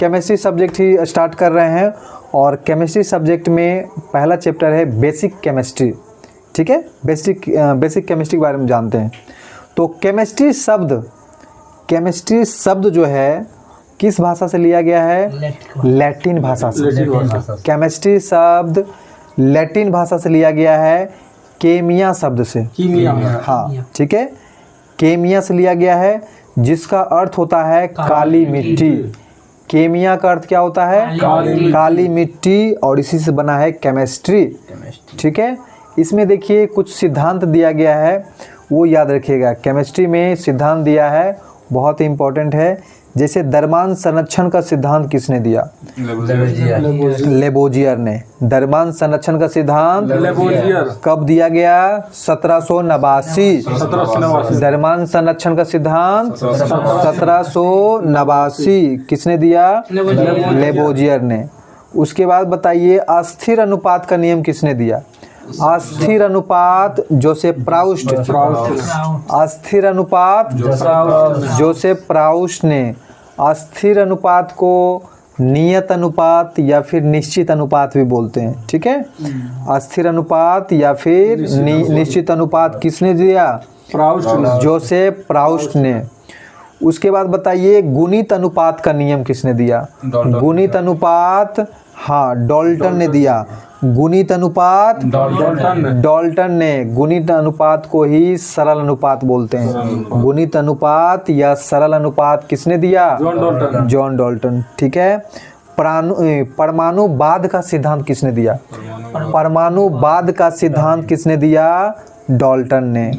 Chemistry subject ही start कर रहे हैं और केमिस्ट्री सब्जेक्ट में पहला चैप्टर है बेसिक केमिस्ट्री। ठीक है, बेसिक केमिस्ट्री के बारे में जानते हैं। तो केमिस्ट्री शब्द जो है किस भाषा से लिया गया है? लैटिन भाषा से। केमिस्ट्री शब्द लैटिन भाषा से लिया गया है केमिया शब्द से। हाँ, ठीक है, केमिया से लिया गया है जिसका अर्थ होता है काली मिट्टी। केमिया का अर्थ क्या होता है? काली मिट्टी, और इसी से बना है केमिस्ट्री। ठीक है, इसमें देखिए कुछ सिद्धांत दिया गया है, वो याद रखिएगा। केमिस्ट्री में सिद्धांत दिया है, बहुत ही इम्पोर्टेंट है। जैसे द्रव्यमान संरक्षण का सिद्धांत किसने दिया? लेबोजियर ने। द्रव्यमान संरक्षण का सिद्धांत कब दिया गया? 1789। द्रव्यमान संरक्षण का सिद्धांत 1789 किसने दिया? लेबोजियर ने। उसके बाद बताइए अस्थिर अनुपात का नियम किसने दिया? अस्थिर अनुपात जोसेफ प्राउस्ट। अस्थिर अनुपात जोसेफ प्राउस्ट ने। अस्थिर अनुपात को नियत अनुपात या फिर निश्चित अनुपात भी बोलते हैं। ठीक है, अस्थिर अनुपात या फिर निश्चित अनुपात किसने दिया? जोसेफ प्राउस्ट ने। उसके बाद बताइए गुणित अनुपात का नियम किसने दिया? गुणित अनुपात, हाँ, डाल्टन ने दिया। गुणित अनुपात डाल्टन ने। गुणित अनुपात को ही सरल अनुपात बोलते हैं। गुणित अनुपात या सरल अनुपात किसने दिया? John Dalton. ठीक है, परमाणुवाद का सिद्धांत किसने दिया? परमाणुवाद का सिद्धांत किसने दिया? डाल्टन ने।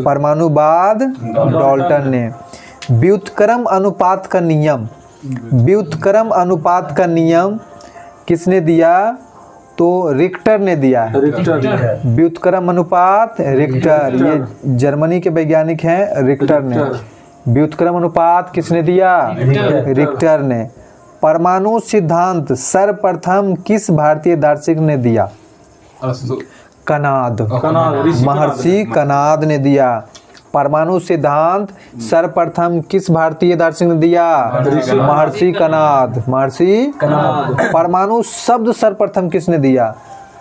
परमाणुवाद डाल्टन ने। व्युत्क्रम अनुपात का नियम, व्युत्क्रम अनुपात का नियम किसने दिया? तो रिक्टर ने दिया है। व्युत्क्रम अनुपात रिक्टर, ये जर्मनी के वैज्ञानिक हैं, रिक्टर ने। व्युत्क्रम अनुपात किसने दिया? रिक्टर ने। परमाणु सिद्धांत सर्वप्रथम किस भारतीय दार्शनिक ने दिया? कनाद, महर्षि कनाद ने दिया। परमाणु सिद्धांत सर्वप्रथम किस भारतीय दार्शनिक ने दिया? महर्षि कनाद। महर्षि कनाद। परमाणु शब्द सर्वप्रथम किसने दिया?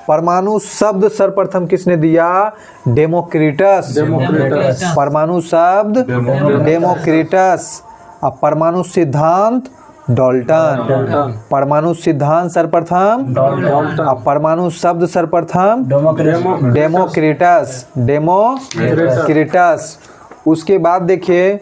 परमाणु शब्द सर्वप्रथम किसने दिया? डेमोक्रिटस। परमाणु शब्द डेमोक्रिटस। अब परमाणु सिद्धांत डाल्टन। परमाणु सिद्धांत सर्वप्रथम, अब परमाणु शब्द सर्वप्रथम डेमोक्रिटस। डेमोक्रिटस। उसके बाद देखिए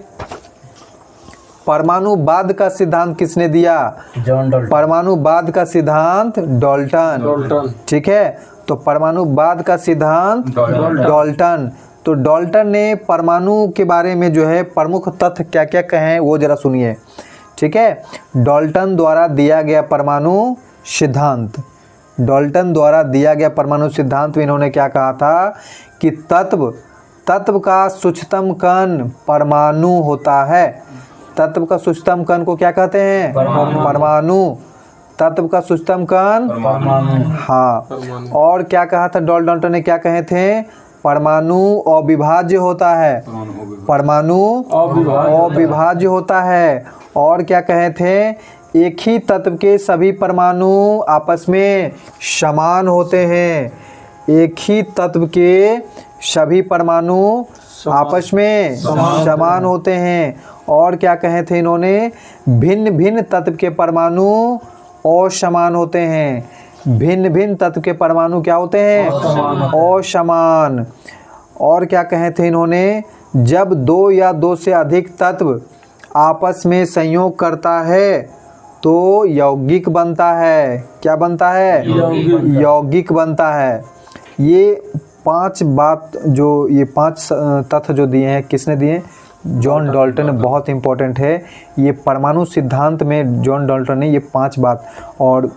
परमाणुवाद का सिद्धांत किसने दिया? परमाणुवाद का सिद्धांत डाल्टन। ठीक है, तो परमाणुवाद का सिद्धांत डाल्टन। तो डाल्टन ने परमाणु के बारे में जो है प्रमुख तथ्य क्या क्या कहे हैं वो जरा सुनिए। ठीक है, डाल्टन द्वारा दिया गया परमाणु सिद्धांत, डाल्टन द्वारा दिया गया परमाणु सिद्धांत में इन्होंने क्या कहा था कि तत्व का सूक्ष्मतम कण परमाणु होता है। तत्व का सूक्ष्मतम कण को क्या कहते हैं? परमाणु। तत्व का सूक्ष्मतम कण, हाँ। और क्या कहा था डाल्टन ने? क्या कहे थे? परमाणु अविभाज्य होता है। परमाणु अविभाज्य होता है। और क्या कहे थे? एक ही तत्व के सभी परमाणु आपस में समान होते हैं। एक ही तत्व के सभी परमाणु आपस में समान होते हैं। और क्या कहे थे इन्होंने? भिन्न भिन्न तत्व के परमाणु असमान होते हैं। भिन्न भिन्न तत्व के परमाणु क्या होते हैं? असमान। और क्या कहे थे इन्होंने? जब दो या दो से अधिक तत्व आपस में संयोग करता है तो यौगिक बनता है। क्या बनता है? यौगिक बनता है। ये पांच बात जो ये पांच तथ्य जो दिए हैं किसने दिए? John Dalton. बहुत इंपॉर्टेंट है ये परमाणु सिद्धांत में जॉन डाल्टन ने ये पांच बात। और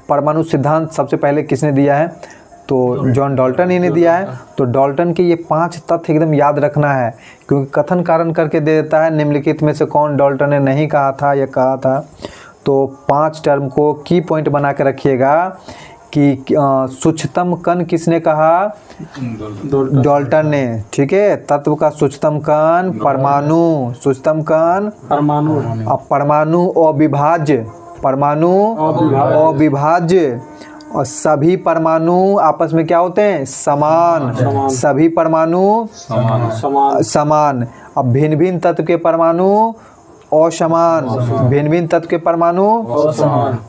परमाणु सिद्धांत सबसे पहले किसने दिया है? तो जॉन डाल्टन ही ने दिया है। तो डाल्टन के ये पांच तथ्य एकदम याद रखना है क्योंकि कथन कारण करके दे देता है निम्नलिखित में से कौन डाल्टन ने नहीं कहा था या कहा था। तो पांच टर्म को की पॉइंट बना के रखिएगा कि सूक्ष्मतम कण किसने कहा? डाल्टन ने। ठीक है, तत्व का सूक्ष्मतम कण परमाणु, सूक्ष्मतम कण परमाणु, अब परमाणु अविभाज्य, परमाणु अविभाज्य, और सभी परमाणु आपस में क्या होते हैं? समान, सभी परमाणु समान। अब भिन्न भिन्न तत्व के परमाणु असमान, भिन्न भिन्न तत्व के परमाणु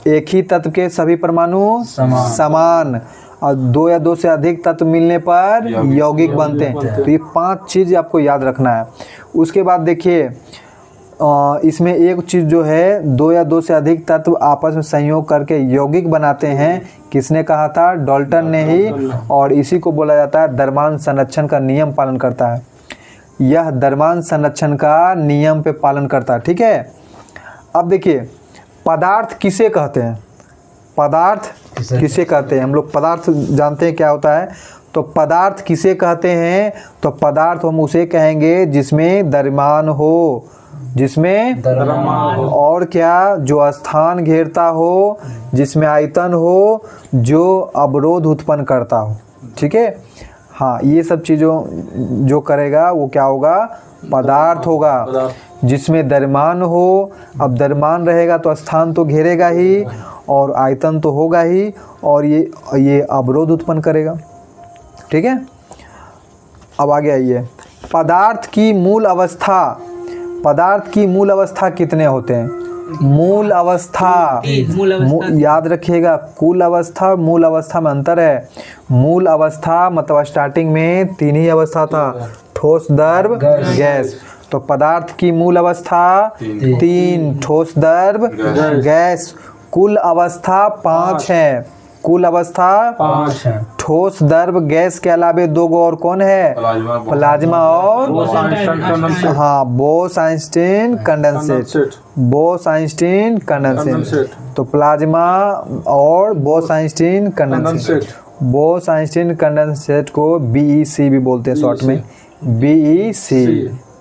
एक ही तत्व के सभी परमाणु समान, और दो या दो से अधिक तत्व मिलने पर यौगिक बनते हैं। तो ये 5 चीज आपको याद रखना है। उसके बाद देखिए इसमें एक चीज जो है, 2 या 2 से अधिक तत्व आपस में संयोग करके यौगिक बनाते हैं। किसने कहा था? डाल्टन ने ही। और इसी को बोला जाता है द्रव्यमान संरक्षण का नियम पालन करता है। यह द्रव्यमान संरक्षण का नियम पे पालन करता है। ठीक है, अब देखिए पदार्थ किसे कहते हैं? पदार्थ किसे कहते हैं? हम लोग पदार्थ जानते हैं क्या होता है। तो पदार्थ किसे कहते हैं? तो पदार्थ हम उसे कहेंगे जिसमें द्रव्यमान हो, जिसमें और क्या, जो स्थान घेरता हो, जिसमें आयतन हो, जो अवरोध उत्पन्न करता हो। ठीक है, हाँ, ये सब चीज़ों जो करेगा वो क्या होगा? पदार्थ होगा। जिसमें द्रव्यमान हो, अब द्रव्यमान रहेगा तो स्थान तो घेरेगा ही और आयतन तो होगा ही, और ये अवरोध उत्पन्न करेगा। ठीक है, अब आगे आइए। पदार्थ की मूल अवस्था, पदार्थ की मूल अवस्था कितने होते हैं? मूल अवस्था, याद रखिएगा, कुल अवस्था और मूल अवस्था में अंतर है। मूल अवस्था मतलब स्टार्टिंग में 3 ही अवस्था था, ठोस, द्रव, गैस। तो पदार्थ की मूल अवस्था 3, ठोस, द्रव, गैस। कुल अवस्था 5 है, कुल अवस्था 5 है। ठोस, द्रव, गैस के अलावे 2 और कौन है? प्लाज्मा और हाँ, बोस-आइंस्टीन कंडेंसेट, बोस-आइंस्टीन कंडेंसेट। तो प्लाज्मा और बोस-आइंस्टीन कंडेंसेट, बोस-आइंस्टीन कंडेंसेट को BEC भी बोलते हैं शॉर्ट में, BEC,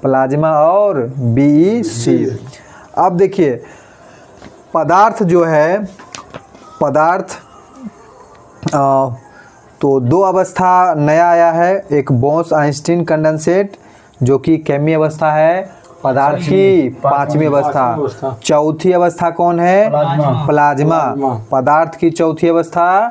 प्लाज्मा और BEC। अब देखिए पदार्थ जो है, पदार्थ तो 2 अवस्था नया आया है। एक बोस-आइंस्टीन कंडेंसेट जो कि केमी अवस्था है, पदार्थ की 5वीं अवस्था। चौथी अवस्था कौन है? प्लाज्मा। पदार्थ की चौथी अवस्था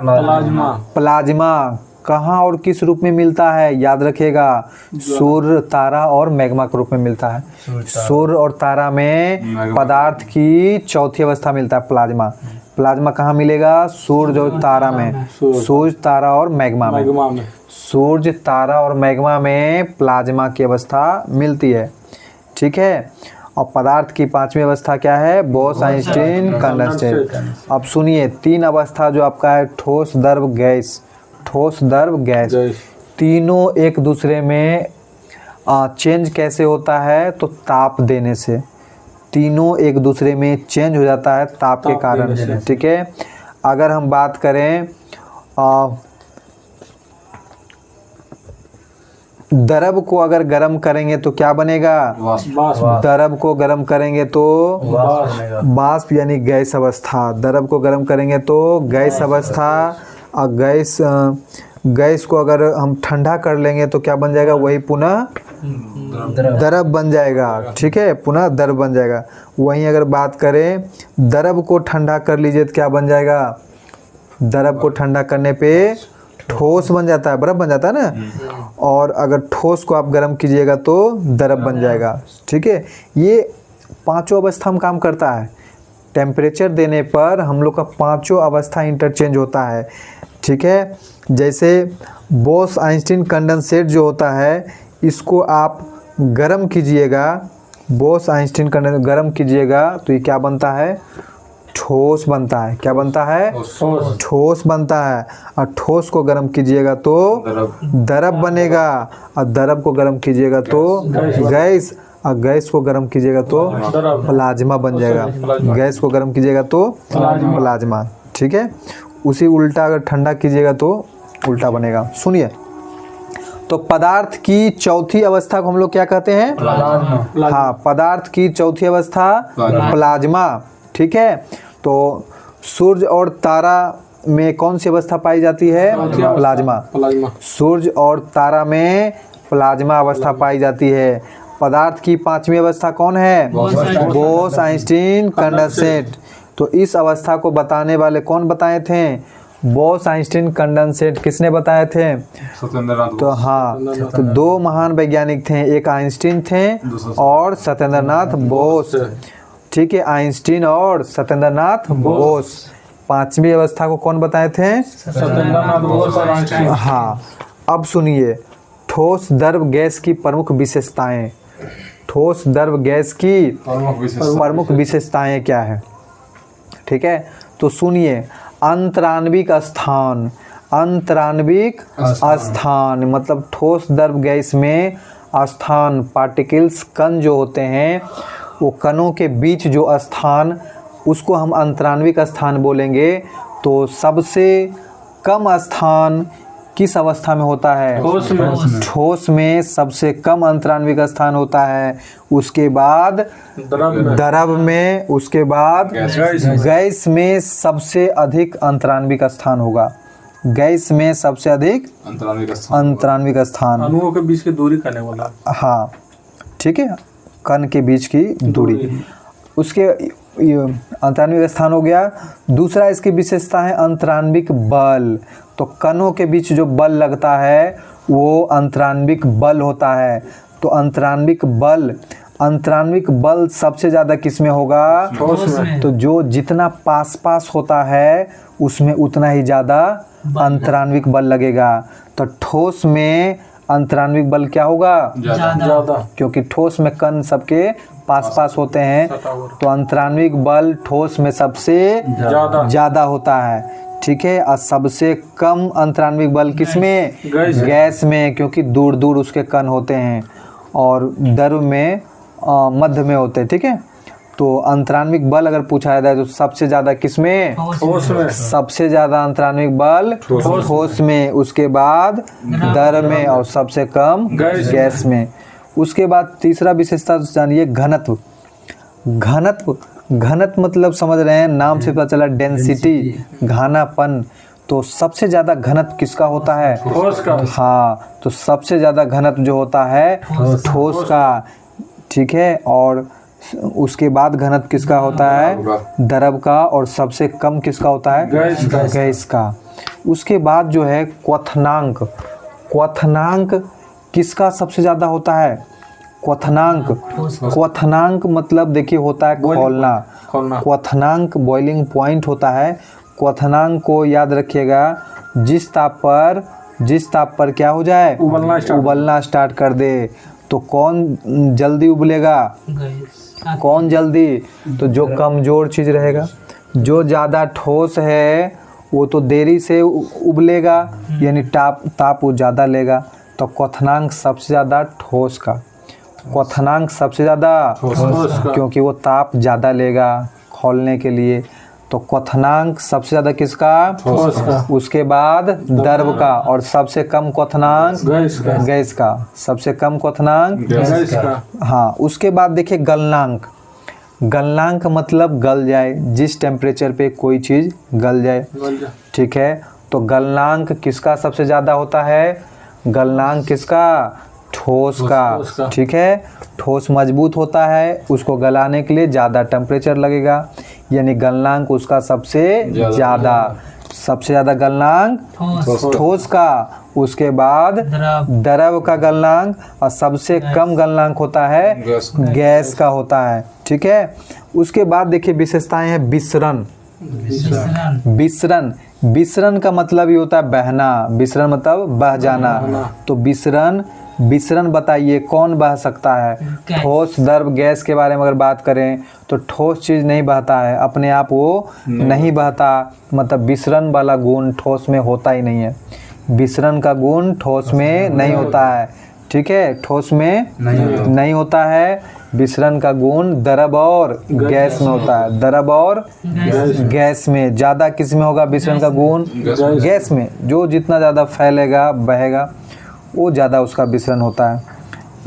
प्लाज्मा। कहाँ और किस रूप में मिलता है? याद रखिएगा, सूर्य, तारा और मैग्मा के रूप में मिलता है। सूर्य और तारा में पदार्थ की चौथी अवस्था मिलता है प्लाज्मा। प्लाज्मा कहाँ मिलेगा? सूर्य और तारा में, सूर्य, तारा और मैग्मा में। सूर्य, तारा और मैग्मा में प्लाज्मा की अवस्था मिलती है। ठीक है, और पदार्थ की 5वीं अवस्था क्या है? Bose-Einstein condensate. अब सुनिए 3 अवस्था जो आपका है, ठोस, द्रव, गैस, ठोस, द्रव, गैस, तीनों एक दूसरे में चेंज कैसे होता है? तो ताप देने से तीनों एक दूसरे में चेंज हो जाता है, ताप के कारण। ठीक है, अगर हम बात करें द्रव को अगर गर्म करेंगे तो क्या बनेगा? द्रव को गर्म करेंगे तो वाष्प यानी गैस अवस्था। द्रव को गर्म करेंगे तो गैस अवस्था, और गैस को अगर हम ठंडा कर लेंगे तो क्या बन जाएगा? वही पुनः द्रव बन जाएगा। ठीक है, पुनः द्रव बन जाएगा। वहीं अगर बात करें द्रव को ठंडा कर लीजिए तो क्या बन जाएगा? द्रव को ठंडा करने पे ठोस बन जाता है, बर्फ बन जाता है ना। और अगर ठोस को आप गर्म कीजिएगा तो द्रव बन जाएगा। ठीक है, ये 5 अवस्था में काम करता है। टेम्परेचर देने पर हम लोग का 5 अवस्था इंटरचेंज होता है। ठीक है, जैसे बोस-आइंस्टीन कंडेंसेट जो होता है, इसको आप गर्म कीजिएगा, बोस-आइंस्टीन कंडेंसेट गर्म कीजिएगा तो ये क्या बनता है? ठोस बनता है। क्या बनता है? ठोस बनता है। और ठोस को गर्म कीजिएगा तो द्रव बनेगा, और द्रव को गर्म कीजिएगा तो गैस, और गैस को गर्म कीजिएगा तो प्लाज्मा बन जाएगा। गैस को गर्म कीजिएगा तो प्लाज्मा। ठीक है, उसी उल्टा अगर ठंडा कीजिएगा तो उल्टा बनेगा। सुनिए, तो पदार्थ की चौथी अवस्था को हम लोग क्या कहते हैं? हाँ, पदार्थ की चौथी अवस्था प्लाज्मा। ठीक है, तो सूर्य और तारा में कौन सी अवस्था पाई जाती है? प्लाज्मा। सूर्य और तारा में प्लाज्मा अवस्था पाई जाती है। पदार्थ की पांचवी अवस्था कौन है? Bose Einstein condensate. तो इस अवस्था को बताने वाले कौन बताए थे? Bose Einstein condensate. किसने बताए थे? तो हाँ, तो दो महान वैज्ञानिक थे, एक आइंस्टीन थे और सत्येंद्रनाथ बोस। ठीक है, आइंस्टीन और सत्येंद्रनाथ बोस। पांचवी अवस्था को कौन बताए थे? सत्येंद्रनाथ बोस और आइंस्टीन। हाँ, अब सुनिए, ठोस द्रव गैस की प्रमुख विशेषताएं। ठोस द्रव गैस की प्रमुख विशेषताएं क्या है? ठीक है, तो सुनिए, अंतराण्विक स्थान। अंतराण्विक स्थान मतलब ठोस द्रव गैस में स्थान, पार्टिकल्स, कण जो होते हैं, वो कणों के बीच जो स्थान, उसको हम अंतराण्विक स्थान बोलेंगे। तो सबसे कम स्थान किस अवस्था में होता है? ठोस में सबसे कम अंतराण्विक स्थान होता है। उसके बाद द्रव में, उसके बाद गैस में सबसे अधिक अंतराण्विक स्थान होगा। गैस में सबसे अधिक अंतराण्विक स्थान, अणुओं के बीच की दूरी करने वाला। हाँ, ठीक है, कण के बीच की दूरी, उसके अंतराण्विक स्थान हो गया। दूसरा इसकी विशेषता है अंतराण्विक बल। तो कणों के बीच जो बल लगता है वो अंतराण्विक बल होता है। तो अंतराण्विक बल सबसे ज़्यादा किस में होगा? तो जो जितना पास होता है उसमें उतना ही ज़्यादा अंतराण्विक बल लगेगा। तो ठोस में अंतराण्विक बल क्या होगा? ज़्यादा, क्योंकि ठोस में कण सबके पास होते हैं। तो अंतराण्विक बल ठोस में सबसे ज़्यादा होता है। ठीक है, और सबसे कम अंतराण्विक बल किसमें? गैस में, क्योंकि दूर दूर उसके कण होते हैं और द्रव में मध्य में होते हैं। ठीक है, तो अंतराण्विक बल अगर पूछा जाए तो सबसे ज़्यादा किसमें? ठोस में। सबसे ज़्यादा अंतराण्विक बल ठोस में, उसके बाद द्रव में और सबसे कम गैस में। उसके बाद तीसरा विशेषता जानिए, घनत्व। घनत्व मतलब समझ रहे हैं, नाम से पता चला, डेंसिटी, घनापन। तो सबसे ज़्यादा घनत्व किसका होता है? ठोस का। हाँ, तो सबसे ज़्यादा घनत्व जो होता है ठोस का। ठीक है, और उसके बाद घनत्व किसका होता है? द्रव का। और सबसे कम किसका होता है? गैस का। उसके बाद जो है क्वथनांक। क्वथनांक किसका सबसे ज़्यादा होता है? क्वथनांक मतलब देखिए होता है खोलना। क्वथनांक बॉइलिंग पॉइंट होता है। क्वथनांक को याद रखिएगा, जिस ताप पर क्या हो जाए? उबलना स्टार्ट कर दे। तो कौन जल्दी उबलेगा? कौन जल्दी? तो जो कमज़ोर चीज़ रहेगा। जो ज़्यादा ठोस है वो तो देरी से उबलेगा, यानी ताप वो ज़्यादा लेगा। तो क्वथनांक सबसे ज़्यादा ठोस का। क्वथनांक सबसे ज़्यादा क्योंकि वो ताप ज़्यादा लेगा खोलने के लिए। तो क्वथनांक सबसे ज़्यादा किसका? ठोस का। उसके बाद द्रव का। और सबसे कम क्वथनांक गैस का। सबसे कम क्वथनांक गैस का। हाँ, उसके बाद देखिए गलनांक। गलनांक मतलब गल जाए, जिस टेम्परेचर पे कोई चीज़ गल जाए। ठीक है, तो गलनांक किसका सबसे ज़्यादा होता है? गलनांक किसका? ठोस का। ठीक है, ठोस मजबूत होता है, उसको गलाने के लिए ज़्यादा टेम्परेचर लगेगा, यानी गलनांक उसका सबसे ज़्यादा गलनांक ठोस का। उसके बाद द्रव का गलनांक, और सबसे कम गलनांक होता है गैस का होता है। ठीक है, उसके बाद देखिए विशेषताएं हैं विसरण। विसरण का मतलब ये होता है बहना। विसरण मतलब बह जाना। तो विसरण बताइए कौन बह सकता है? ठोस, द्रव, गैस के बारे में अगर बात करें तो ठोस चीज़ नहीं बहता है, अपने आप वो नहीं बहता। मतलब विसरण वाला गुण ठोस में होता ही नहीं है। विसरण का गुण ठोस में नहीं होता है। ठीक है, ठोस में नहीं होता है। विसरण का गुण द्रव और गैस में होता है। द्रव और गैस में। ज़्यादा किस में होगा विसरण का गुण? गैस में। जो जितना ज़्यादा फैलेगा, बहेगा, वो ज़्यादा उसका विसरण होता है।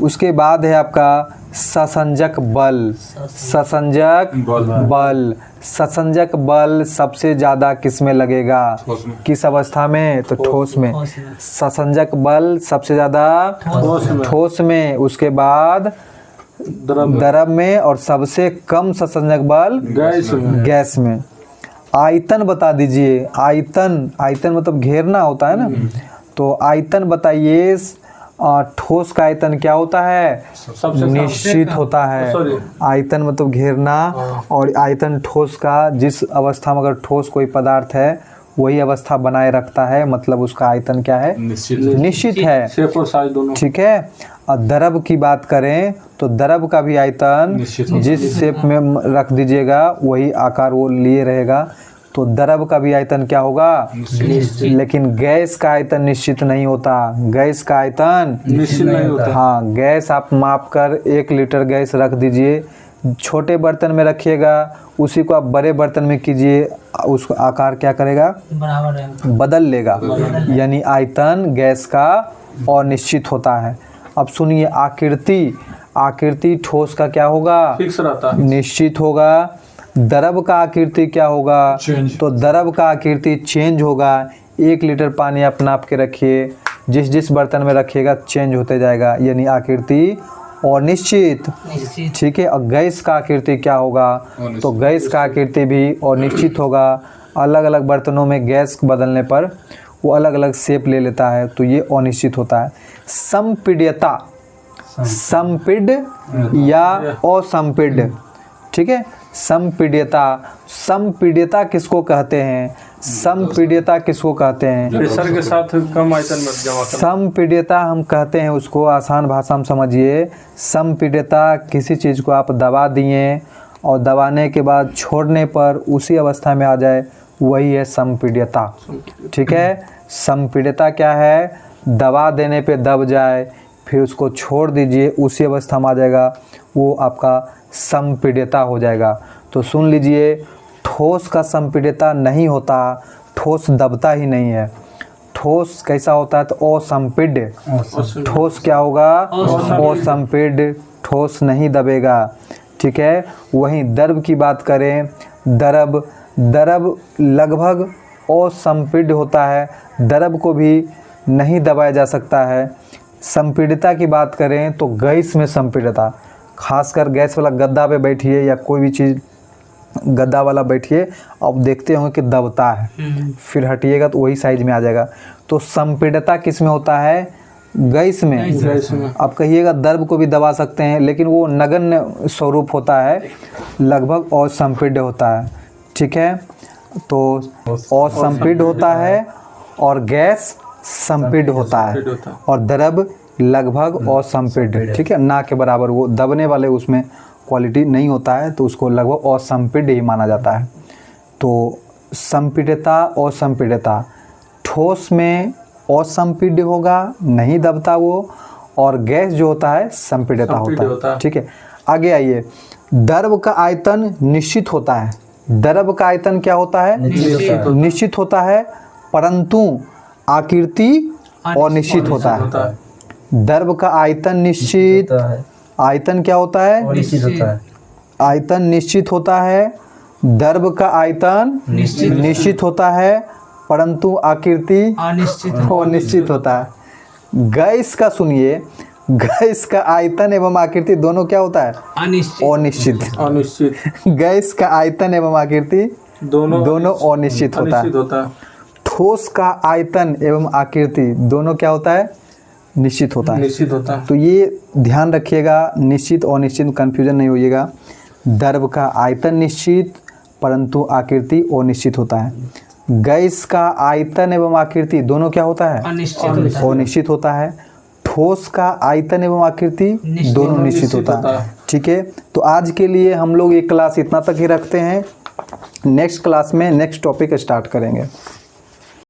उसके बाद है आपका ससंजक बल, ससंजक बल, ससंजक बल सबसे ज़्यादा किस में लगेगा, किस अवस्था में, तो ठोस में। ससंजक बल सबसे ज़्यादा ठोस में, उसके बाद द्रव में, और सबसे कम ससंजक बल गैस में। आयतन बता दीजिए, आयतन, आयतन मतलब घेरना होता है ना, तो आयतन बताइए। ठोस का आयतन क्या होता है, निश्चित होता है। आयतन मतलब घेरना, और आयतन ठोस का, जिस अवस्था में अगर ठोस कोई पदार्थ है वही अवस्था बनाए रखता है, मतलब उसका आयतन क्या है, निश्चित है। ठीक है। और द्रव की बात करें तो द्रव का भी आयतन जिस शेप में रख दीजिएगा वही आकार वो लिए रहेगा, तो द्रव का भी आयतन क्या होगा, लेकिन गैस का आयतन निश्चित नहीं होता। गैस का आयतन निश्चित नहीं होता। हाँ, गैस आप माप कर 1 लीटर गैस रख दीजिए, छोटे बर्तन में रखिएगा, उसी को आप बड़े बर्तन में कीजिए, उसका आकार क्या करेगा, बदल लेगा। यानी आयतन गैस का अनिश्चित होता है। अब सुनिए आकृति, आकृति ठोस का क्या होगा, फिक्स रहता, निश्चित होगा। द्रव का आकृति क्या होगा, तो द्रव का आकृति चेंज होगा। 1 लीटर पानी आप नाप के रखिए, जिस जिस बर्तन में रखिएगा चेंज होते जाएगा, यानी आकृति अनिश्चित। ठीक है। और गैस का आकृति क्या होगा, तो गैस का आकृति भी अनिश्चित होगा। अलग अलग बर्तनों में गैस बदलने पर वो अलग अलग शेप ले लेता है, तो ये अनिश्चित होता है। संपीड्यता, संपीड या असंपीड, ठीक है। संपीड्यता, संपीड्यता किसको कहते हैं, संपीड्यता किसको कहते हैं, प्रेशर के साथ कम आयतन में जमा करना। संपीड्यता हम कहते हैं उसको, आसान भाषा में समझिए। संपीड्यता किसी चीज़ को आप दबा दिए और दबाने के बाद छोड़ने पर उसी अवस्था में आ जाए, वही है संपीड्यता। ठीक है। संपीड्यता क्या है, दबा देने पे दब जाए, फिर उसको छोड़ दीजिए उसी अवस्था में आ जाएगा, वो आपका संपीड्यता हो जाएगा। तो सुन लीजिए, ठोस का संपीड्यता नहीं होता, ठोस दबता ही नहीं है। ठोस कैसा होता है, तो असंपीड। ठोस क्या होगा, असंपीड, ठोस नहीं दबेगा। ठीक है। वहीं द्रव की बात करें, द्रव, द्रव लगभग असंपीड होता है, द्रव को भी नहीं दबाया जा सकता है। संपीड्यता की बात करें तो गैस में संपीड्यता, खासकर गैस वाला गद्दा पे बैठिए या कोई भी चीज़ गद्दा वाला बैठिए, अब देखते होंगे कि दबता है, फिर हटिएगा तो वही साइज में आ जाएगा। तो संपीड्यता किस में होता है, गैस में। अब कहिएगा द्रव को भी दबा सकते हैं, लेकिन वो नगण्य स्वरूप होता है, लगभग असंपीड्य होता है। ठीक है। तो असंपीड्य होता है और गैस संपीड होता है, और द्रव लगभग असंपीड। ठीक है, ना के बराबर, वो दबने वाले उसमें क्वालिटी नहीं होता है, तो उसको लगभग असंपीड ही माना जाता है। तो संपीड्यता, असंपीड्यता, ठोस में असंपीड्य होगा, नहीं दबता वो, और गैस जो होता है संपीड्यता होता है। ठीक है। आगे आइए, द्रव का आयतन निश्चित होता है। द्रव का आयतन क्या होता है, निश्चित होता है, परंतु आकृति अनिश्चित होता है। द्रव का आयतन निश्चित, आयतन क्या होता है, आयतन निश्चित होता है। द्रव का आयतन निश्चित होता है, परंतु आकृति अनिश्चित होता है। गैस का सुनिए, गैस का आयतन एवं आकृति दोनों क्या होता है, अनिश्चित। गैस का आयतन एवं आकृति दोनों अनिश्चित होता है। ठोस का आयतन एवं आकृति दोनों क्या होता है, निश्चित होता है। तो ये ध्यान रखिएगा, निश्चित और अनिश्चित कंफ्यूजन नहीं होइएगा। द्रव का आयतन निश्चित, परंतु आकृति अनिश्चित होता है। गैस का आयतन एवं आकृति दोनों क्या होता है, अनिश्चित होता है। ठोस का आयतन एवं आकृति दोनों निश्चित होता है। ठीक है। तो आज के लिए हम लोग ये क्लास इतना तक ही रखते हैं। नेक्स्ट क्लास में नेक्स्ट टॉपिक स्टार्ट करेंगे।